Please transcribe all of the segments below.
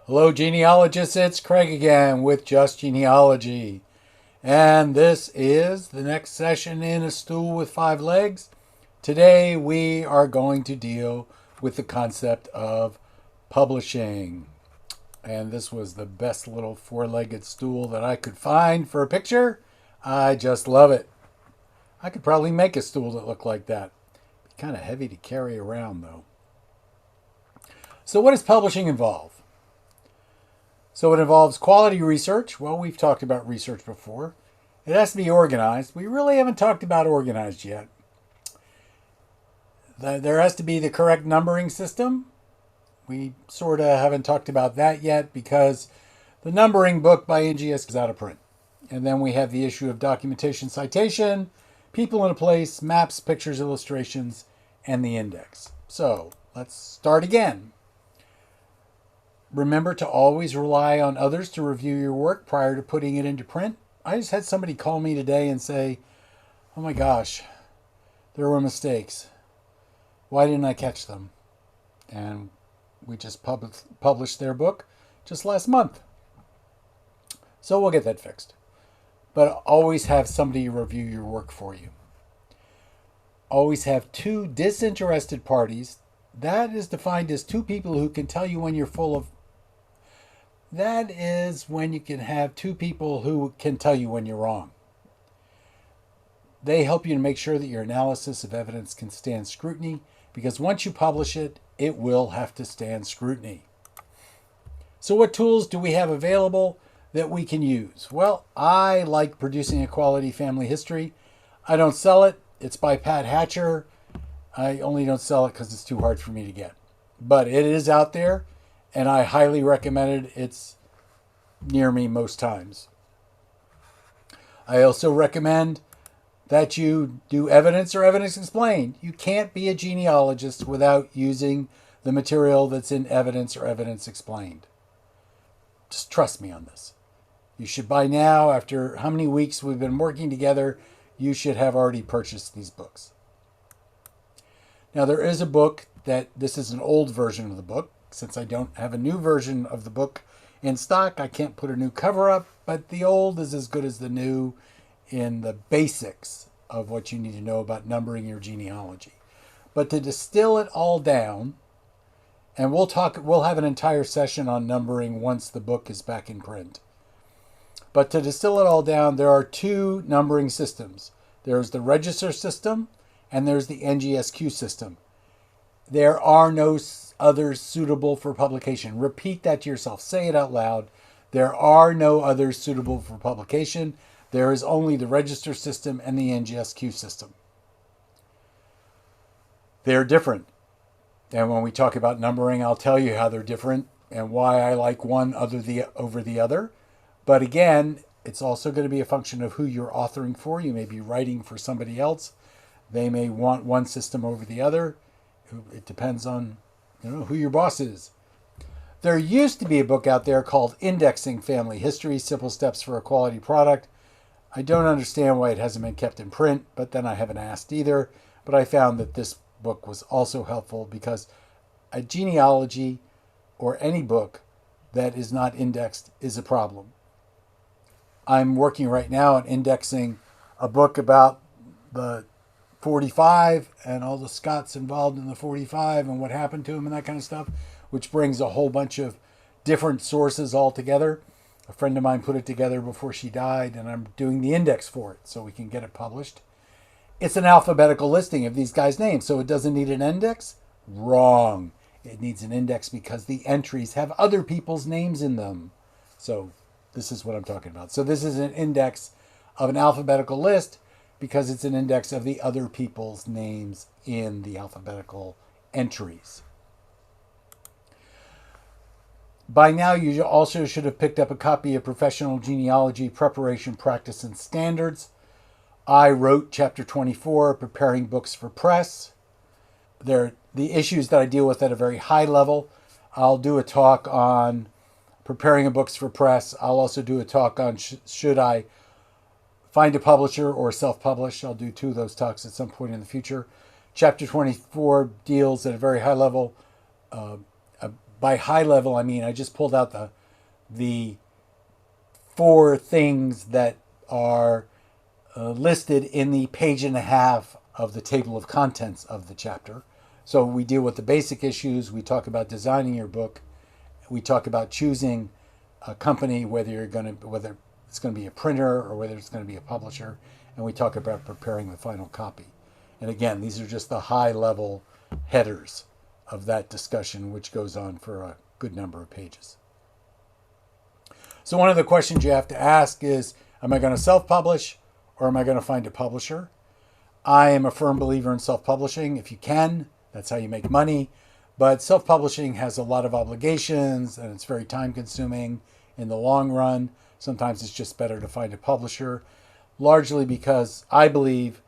Hello, genealogists. It's Craig again with Just Genealogy. And this is the next session in A Stool with Five Legs. Today we are going to deal with the concept of publishing. And this was the best little four-legged stool that I could find for a picture. I just love it. I could probably make a stool that looked like that. Be kind of heavy to carry around though. So what does publishing involve? So it involves quality research. Well, we've talked about research before. It has to be organized. We really haven't talked about organized yet. There has to be the correct numbering system. We sort of haven't talked about that yet because the numbering book by NGS is out of print. And then we have the issue of documentation, citation, people in a place, maps, pictures, illustrations, and the index. So let's start again. Remember to always rely on others to review your work prior to putting it into print. I just had somebody call me today and say, oh my gosh, there were mistakes. Why didn't I catch them? And we just published their book just last month. So we'll get that fixed. But always have somebody review your work for you. Always have two disinterested parties. That is defined as two people who can tell you when you're full of. That is when you can have two people who can tell you when you're wrong. They help you to make sure that your analysis of evidence can stand scrutiny, because once you publish it, it will have to stand scrutiny. So what tools do we have available that we can use? Well, I like producing a quality family history. I don't sell it. It's by Pat Hatcher. I only don't sell it because it's too hard for me to get. But it is out there, and I highly recommend it. It's near me most times. I also recommend that you do evidence or evidence explained. You can't be a genealogist without using the material that's in evidence or evidence explained. Just trust me on this. You should by now, after how many weeks we've been working together, you should have already purchased these books. Now there is a book this is an old version of the book. Since I don't have a new version of the book in stock, I can't put a new cover up, but the old is as good as the new in the basics of what you need to know about numbering your genealogy. But to distill it all down, and we'll have an entire session on numbering once the book is back in print. But to distill it all down, there are two numbering systems. There's the register system and there's the NGSQ system. There are no others suitable for publication. Repeat that to yourself. Say it out loud. There are no others suitable for publication. There is only the register system and the NGSQ system. They're different. And when we talk about numbering, I'll tell you how they're different and why I like one over the other. But again, it's also going to be a function of who you're authoring for. You may be writing for somebody else. They may want one system over the other. It depends on who your boss is. There used to be a book out there called Indexing Family History, Simple Steps for a Quality Product. I don't understand why it hasn't been kept in print, but then I haven't asked either. But I found that this book was also helpful because a genealogy or any book that is not indexed is a problem. I'm working right now on indexing a book about the 45 and all the Scots involved in the 45 and what happened to him and that kind of stuff, which brings a whole bunch of different sources all together. A friend of mine put it together before she died, and I'm doing the index for it so we can get it published. It's an alphabetical listing of these guys' names, so it doesn't need an index? Wrong. It needs an index because the entries have other people's names in them. So this is what I'm talking about. So this is an index of an alphabetical list because it's an index of the other people's names in the alphabetical entries. By now, you also should have picked up a copy of Professional Genealogy Preparation, Practice, and Standards. I wrote Chapter 24, Preparing Books for Press. They're the issues that I deal with at a very high level. I'll do a talk on preparing books for press. I'll also do a talk on should I find a publisher or self-publish. I'll do two of those talks at some point in the future. Chapter 24 deals at a very high level by high level, I mean I just pulled out the 4 things that are listed in the page and a half of the table of contents of the chapter. So we deal with the basic issues. We talk about designing your book. We talk about choosing a company, whether it's going to be a printer or whether it's going to be a publisher, and we talk about preparing the final copy. And again, these are just the high level headers of that discussion, which goes on for a good number of pages. So one of the questions you have to ask is, am I going to self-publish or am I going to find a publisher? I am a firm believer in self-publishing. If you can, that's how you make money. But self-publishing has a lot of obligations and it's very time-consuming in the long run. Sometimes it's just better to find a publisher, largely because I believe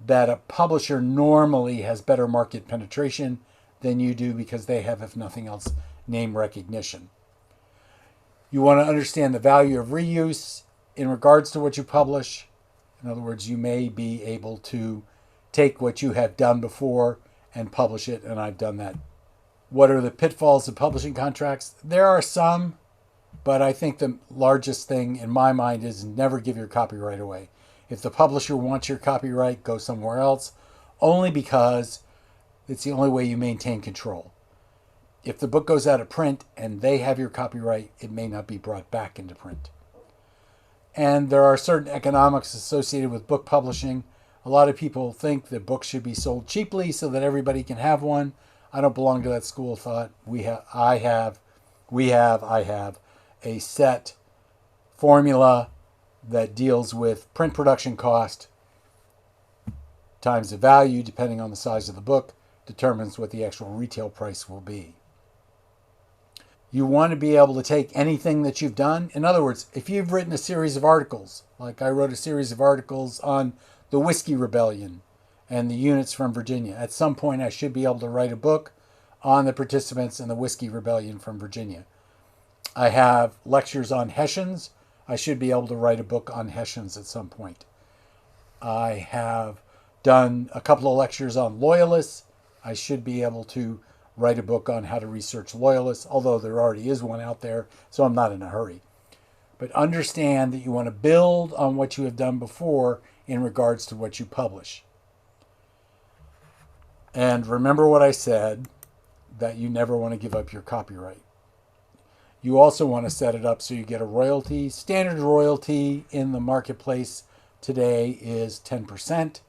that a publisher normally has better market penetration than you do because they have, if nothing else, name recognition. You want to understand the value of reuse in regards to what you publish. In other words, you may be able to take what you have done before and publish it, and I've done that. What are the pitfalls of publishing contracts? There are some, but I think the largest thing in my mind is never give your copyright away. If the publisher wants your copyright, go somewhere else, only because it's the only way you maintain control. If the book goes out of print and they have your copyright, it may not be brought back into print. And there are certain economics associated with book publishing. A lot of people think that books should be sold cheaply so that everybody can have one. I don't belong to that school of thought. I have a set formula that deals with print production cost times the value, depending on the size of the book, determines what the actual retail price will be. You want to be able to take anything that you've done. In other words, if you've written a series of articles, like I wrote a series of articles on the Whiskey Rebellion and the units from Virginia, at some point I should be able to write a book on the participants in the Whiskey Rebellion from Virginia. I have lectures on Hessians. I should be able to write a book on Hessians at some point. I have done a couple of lectures on Loyalists. I should be able to write a book on how to research Loyalists, although there already is one out there, so I'm not in a hurry. But understand that you want to build on what you have done before in regards to what you publish. And remember what I said, that you never want to give up your copyright. You also want to set it up so you get a royalty. Standard royalty in the marketplace today is 10%.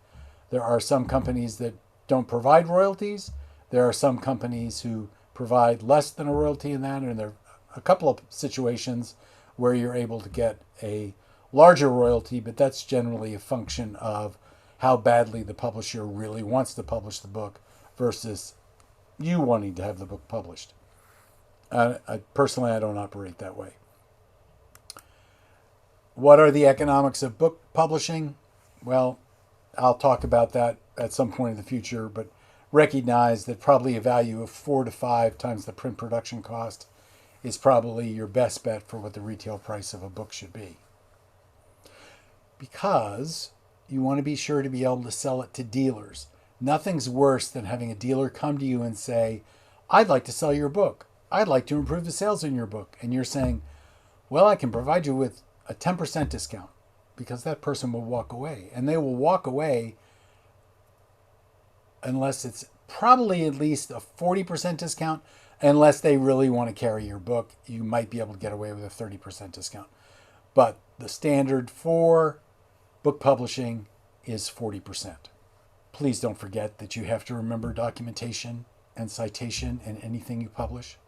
There are some companies that don't provide royalties. There are some companies who provide less than a royalty in that, and there are a couple of situations where you're able to get a larger royalty, but that's generally a function of how badly the publisher really wants to publish the book versus you wanting to have the book published. Personally, I don't operate that way. What are the economics of book publishing? Well, I'll talk about that at some point in the future, but recognize that probably a value of 4 to 5 times the print production cost is probably your best bet for what the retail price of a book should be. Because you want to be sure to be able to sell it to dealers. Nothing's worse than having a dealer come to you and say, I'd like to sell your book. I'd like to improve the sales in your book. And you're saying, well, I can provide you with a 10% discount, because that person will walk away. And they will walk away unless it's probably at least a 40% discount. Unless they really want to carry your book, you might be able to get away with a 30% discount. But the standard for book publishing is 40%. Please don't forget that you have to remember documentation and citation in anything you publish.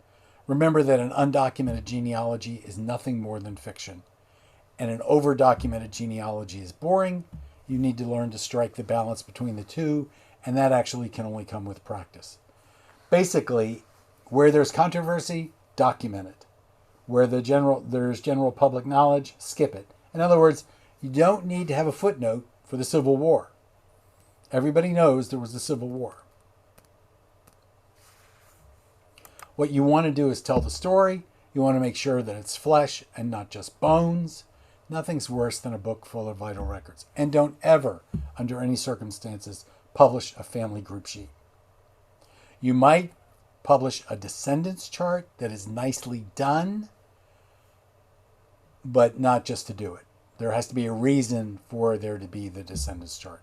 Remember that an undocumented genealogy is nothing more than fiction. And an over-documented genealogy is boring. You need to learn to strike the balance between the two, and that actually can only come with practice. Basically, where there's controversy, document it. Where there's general public knowledge, skip it. In other words, you don't need to have a footnote for the Civil War. Everybody knows there was a Civil War. What you want to do is tell the story. You want to make sure that it's flesh and not just bones. Nothing's worse than a book full of vital records. And don't ever, under any circumstances, publish a family group sheet. You might publish a descendants chart that is nicely done, but not just to do it. There has to be a reason for there to be the descendants chart.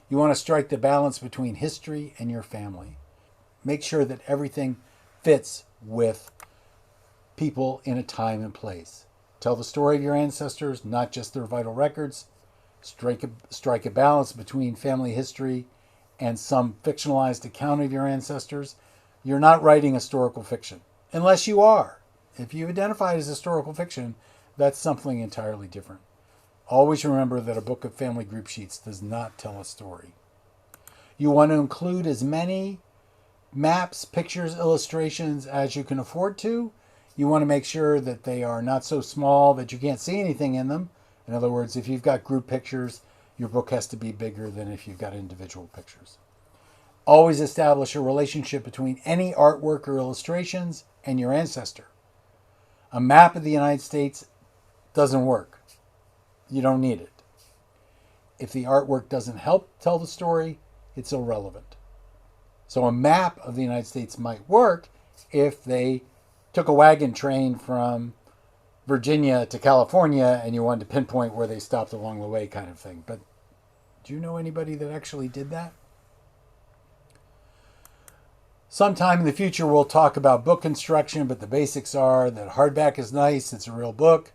You want to strike the balance between history and your family. Make sure that everything fits with people in a time and place. Tell the story of your ancestors, not just their vital records. Strike a balance between family history and some fictionalized account of your ancestors. You're not writing historical fiction, unless you are. If you identify it as historical fiction, that's something entirely different. Always remember that a book of family group sheets does not tell a story. You want to include as many maps, pictures, illustrations as you can afford to. You want to make sure that they are not so small that you can't see anything in them. In other words, if you've got group pictures, your book has to be bigger than if you've got individual pictures. Always establish a relationship between any artwork or illustrations and your ancestor. A map of the United States doesn't work. You don't need it. If the artwork doesn't help tell the story, it's irrelevant. So a map of the United States might work if they took a wagon train from Virginia to California and you wanted to pinpoint where they stopped along the way, kind of thing. But do you know anybody that actually did that? Sometime in the future we'll talk about book construction, but the basics are that hardback is nice, it's a real book,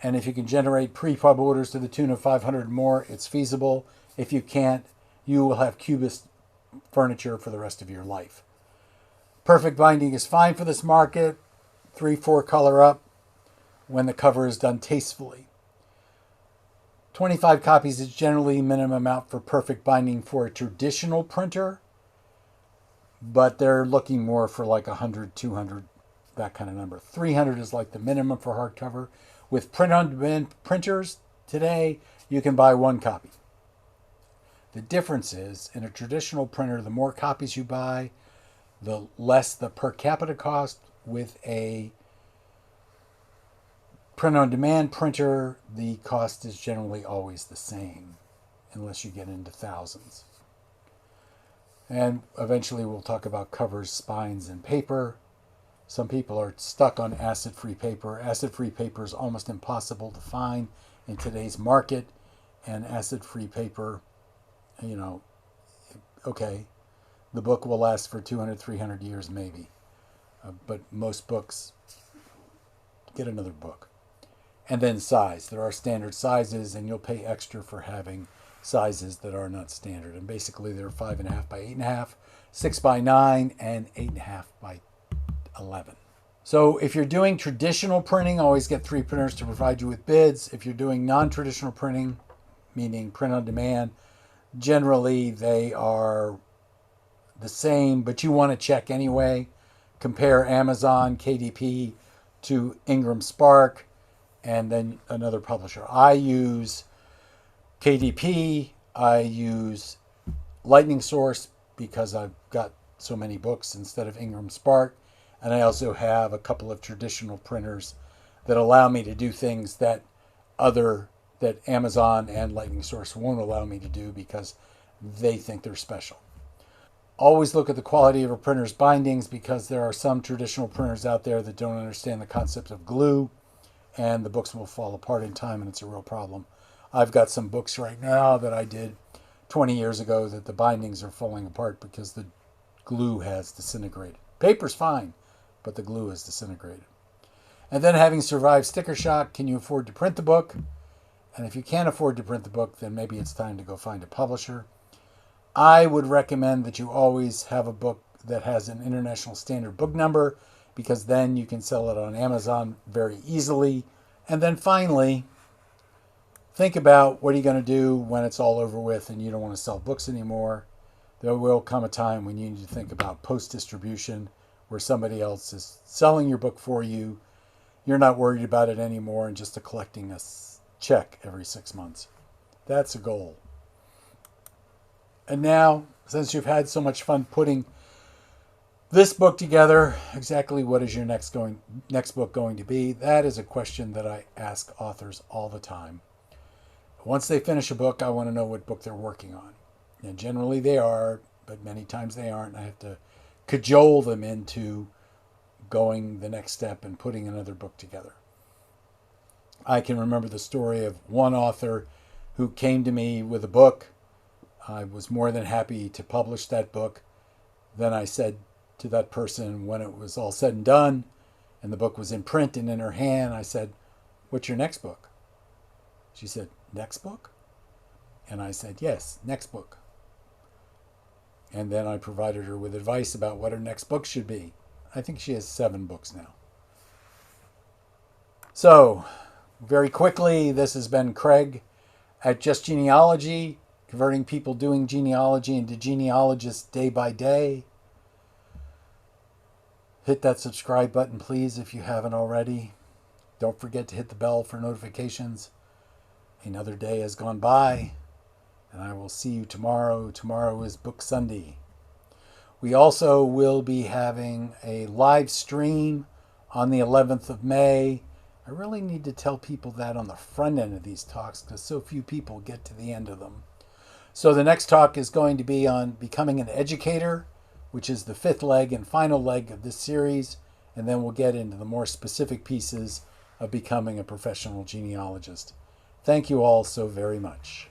and if you can generate pre-pub orders to the tune of 500 more, it's feasible. If you can't, you will have cubist furniture for the rest of your life. Perfect binding is fine for this market, 3/4 color up, when the cover is done tastefully. 25 copies is generally minimum amount for perfect binding for a traditional printer, but they're looking more for like 100, 200, that kind of number. 300 is like the minimum for hardcover. With print-on-demand printers today, you can buy one copy. The difference is, in a traditional printer, the more copies you buy, the less the per capita cost. With a print-on-demand printer, the cost is generally always the same, unless you get into thousands. And eventually we'll talk about covers, spines, and paper. Some people are stuck on acid-free paper. Acid-free paper is almost impossible to find in today's market. And acid-free paper, okay, the book will last for 200, 300 years maybe. But most books, get another book. And then size. There are standard sizes, and you'll pay extra for having sizes that are not standard. And basically they're 5.5 by 8.5, 6 by 9, and 8.5 by 11. So if you're doing traditional printing, always get 3 printers to provide you with bids. If you're doing non-traditional printing, meaning print on demand, generally they are the same, but you want to check anyway. Compare Amazon, KDP to Ingram Spark, and then another publisher. I use KDP, I use Lightning Source because I've got so many books instead of Ingram Spark. And I also have a couple of traditional printers that allow me to do things that Amazon and Lightning Source won't allow me to do because they think they're special. Always look at the quality of a printer's bindings, because there are some traditional printers out there that don't understand the concept of glue, and the books will fall apart in time, and it's a real problem. I've got some books right now that I did 20 years ago that the bindings are falling apart because the glue has disintegrated. Paper's fine, but the glue is disintegrated. And then, having survived sticker shock, can you afford to print the book? And if you can't afford to print the book, then maybe it's time to go find a publisher. I would recommend that you always have a book that has an international standard book number, because then you can sell it on Amazon very easily. And then finally, think about what are you going to do when it's all over with and you don't want to sell books anymore. There will come a time when you need to think about post-distribution, where somebody else is selling your book for you. You're not worried about it anymore and just collecting a check every 6 months. That's a goal. And now, since you've had so much fun putting this book together, exactly what is your next book going to be? That is a question that I ask authors all the time. Once they finish a book, I want to know what book they're working on. And generally they are, but many times they aren't. I have to cajole them into going the next step and putting another book together. I can remember the story of one author who came to me with a book. I was more than happy to publish that book. Then I said to that person, when it was all said and done and the book was in print and in her hand, I said, "What's your next book?" She said, "Next book?" And I said, "Yes, next book." And then I provided her with advice about what her next book should be. I think she has 7 books now. So, very quickly, this has been Craig at Just Genealogy, converting people doing genealogy into genealogists day by day. Hit that subscribe button, please, if you haven't already. Don't forget to hit the bell for notifications. Another day has gone by, and I will see you tomorrow. Tomorrow is Book Sunday. We also will be having a live stream on the 11th of May. I really need to tell people that on the front end of these talks because so few people get to the end of them. So the next talk is going to be on becoming an educator, which is the 5th leg and final leg of this series. And then we'll get into the more specific pieces of becoming a professional genealogist. Thank you all so very much.